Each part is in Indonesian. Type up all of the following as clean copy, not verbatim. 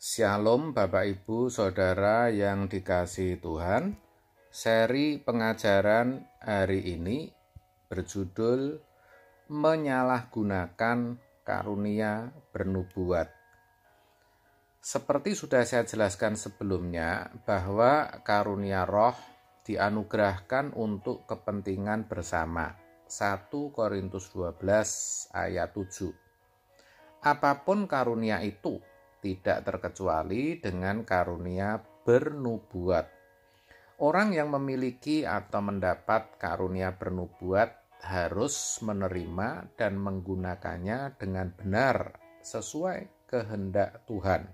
Shalom Bapak Ibu Saudara yang dikasihi Tuhan. Seri pengajaran hari ini berjudul Menyalahgunakan Karunia Bernubuat. Seperti sudah saya jelaskan sebelumnya bahwa karunia roh dianugerahkan untuk kepentingan bersama. 1 Korintus 12 ayat 7. Apapun karunia itu, tidak terkecuali dengan karunia bernubuat. Orang yang memiliki atau mendapat karunia bernubuat harus menerima dan menggunakannya dengan benar sesuai kehendak Tuhan.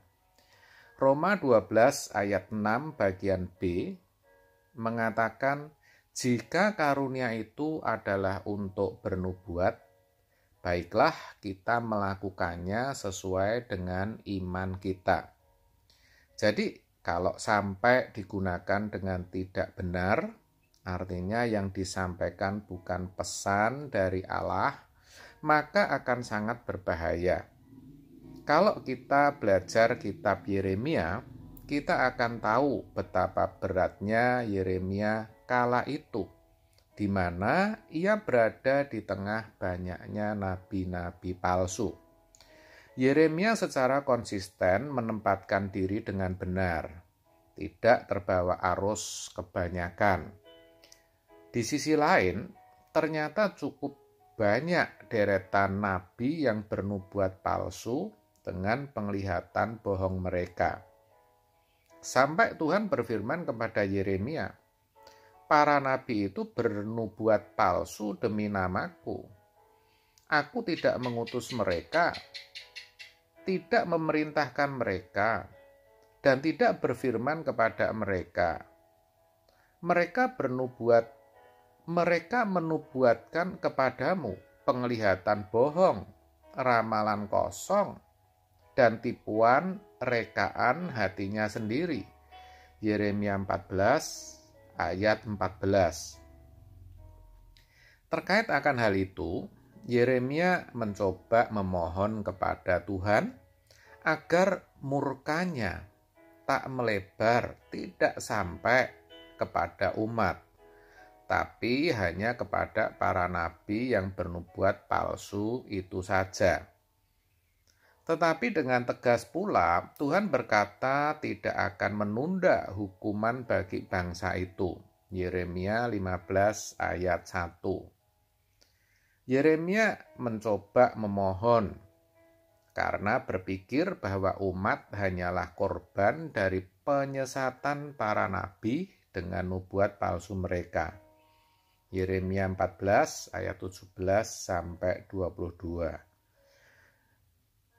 Roma 12 ayat 6 bagian B mengatakan, jika karunia itu adalah untuk bernubuat, baiklah kita melakukannya sesuai dengan iman kita. Jadi kalau sampai digunakan dengan tidak benar, artinya yang disampaikan bukan pesan dari Allah, maka akan sangat berbahaya. Kalau kita belajar kitab Yeremia, kita akan tahu betapa beratnya Yeremia kala itu, di mana ia berada di tengah banyaknya nabi-nabi palsu. Yeremia secara konsisten menempatkan diri dengan benar, tidak terbawa arus kebanyakan. Di sisi lain, ternyata cukup banyak deretan nabi yang bernubuat palsu dengan penglihatan bohong mereka. Sampai Tuhan berfirman kepada Yeremia, para nabi itu bernubuat palsu demi namaku. Aku tidak mengutus mereka, tidak memerintahkan mereka, dan tidak berfirman kepada mereka. Mereka menubuatkan kepadamu penglihatan bohong, ramalan kosong, dan tipuan rekaan hatinya sendiri. Yeremia 14 ayat 14. Terkait akan hal itu, Yeremia mencoba memohon kepada Tuhan agar murkanya tak melebar, tidak sampai kepada umat, tapi hanya kepada para nabi yang bernubuat palsu itu saja. Tetapi dengan tegas pula, Tuhan berkata tidak akan menunda hukuman bagi bangsa itu. Yeremia 15 ayat 1. Yeremia mencoba memohon karena berpikir bahwa umat hanyalah korban dari penyesatan para nabi dengan nubuat palsu mereka. Yeremia 14 ayat 17 sampai 22.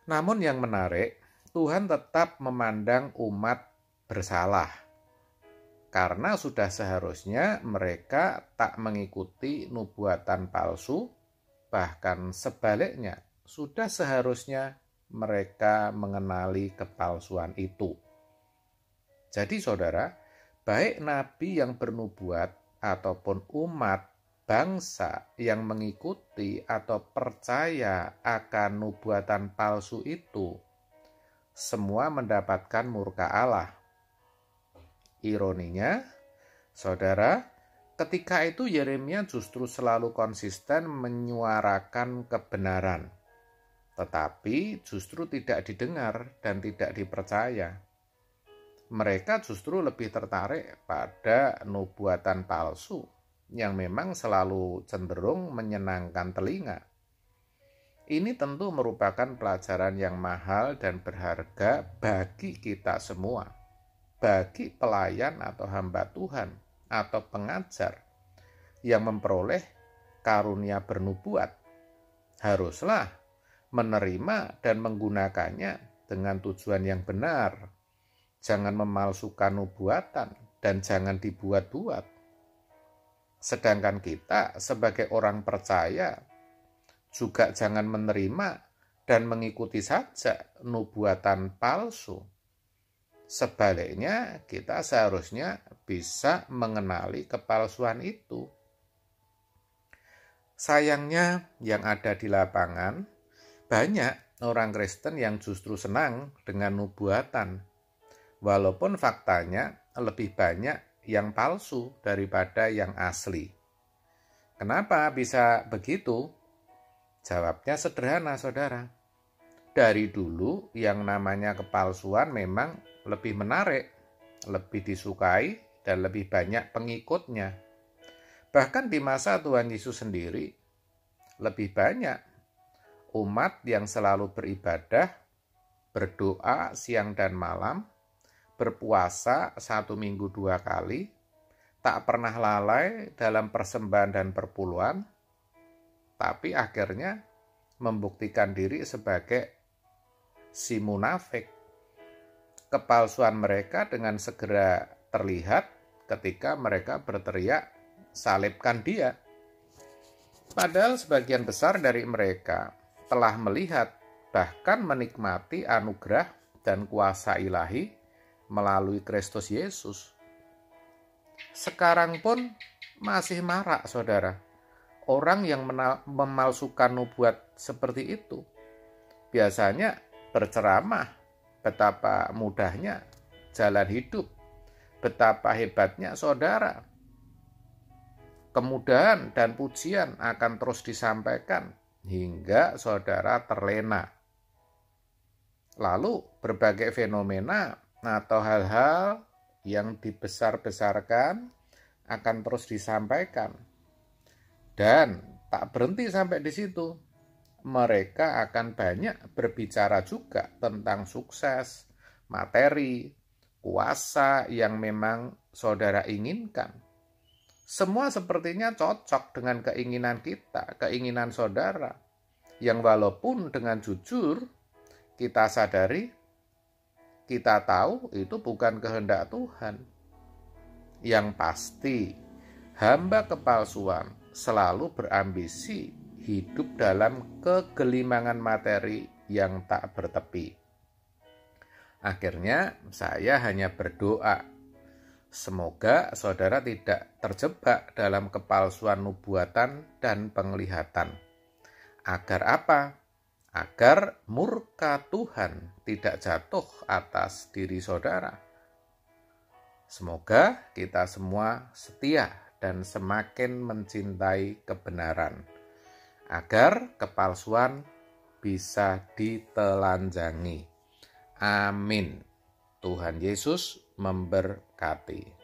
Namun yang menarik, Tuhan tetap memandang umat bersalah, karena sudah seharusnya mereka tak mengikuti nubuatan palsu, bahkan sebaliknya, sudah seharusnya mereka mengenali kepalsuan itu. Jadi saudara, baik nabi yang bernubuat ataupun umat bangsa yang mengikuti atau percaya akan nubuatan palsu itu, semua mendapatkan murka Allah. Ironinya, saudara, ketika itu Yeremia justru selalu konsisten menyuarakan kebenaran, tetapi justru tidak didengar dan tidak dipercaya. Mereka justru lebih tertarik pada nubuatan palsu yang memang selalu cenderung menyenangkan telinga. Ini tentu merupakan pelajaran yang mahal dan berharga bagi kita semua, bagi pelayan atau hamba Tuhan atau pengajar yang memperoleh karunia bernubuat. Haruslah menerima dan menggunakannya dengan tujuan yang benar. Jangan memalsukan nubuatan dan jangan dibuat-buat. Sedangkan kita sebagai orang percaya juga jangan menerima dan mengikuti saja nubuatan palsu. Sebaliknya, kita seharusnya bisa mengenali kepalsuan itu. Sayangnya yang ada di lapangan, banyak orang Kristen yang justru senang dengan nubuatan, walaupun faktanya lebih banyak yang palsu daripada yang asli. Kenapa bisa begitu? Jawabnya sederhana, saudara. Dari dulu yang namanya kepalsuan memang lebih menarik, lebih disukai, dan lebih banyak pengikutnya. Bahkan di masa Tuhan Yesus sendiri, lebih banyak umat yang selalu beribadah, berdoa siang dan malam, berpuasa 1 minggu 2 kali, tak pernah lalai dalam persembahan dan perpuluhan, tapi akhirnya membuktikan diri sebagai si munafik. Kepalsuan mereka dengan segera terlihat ketika mereka berteriak, "Salibkan dia." Padahal sebagian besar dari mereka telah melihat, bahkan menikmati anugerah dan kuasa ilahi melalui Kristus Yesus. Sekarang pun masih marak, saudara, orang yang memalsukan nubuat seperti itu. Biasanya berceramah betapa mudahnya jalan hidup, betapa hebatnya saudara. Kemudahan dan pujian akan terus disampaikan hingga saudara terlena. Lalu berbagai fenomena atau hal-hal yang dibesar-besarkan akan terus disampaikan. Dan tak berhenti sampai di situ. Mereka akan banyak berbicara juga tentang sukses, materi, kuasa yang memang saudara inginkan. Semua sepertinya cocok dengan keinginan kita, keinginan saudara, yang walaupun dengan jujur kita sadari, kita tahu itu bukan kehendak Tuhan. Yang pasti, hamba kepalsuan selalu berambisi hidup dalam kegelimangan materi yang tak bertepi. Akhirnya saya hanya berdoa, semoga saudara tidak terjebak dalam kepalsuan nubuatan dan penglihatan. Agar apa? Agar murka Tuhan tidak jatuh atas diri saudara. Semoga kita semua setia dan semakin mencintai kebenaran, agar kepalsuan bisa ditelanjangi. Amin. Tuhan Yesus memberkati.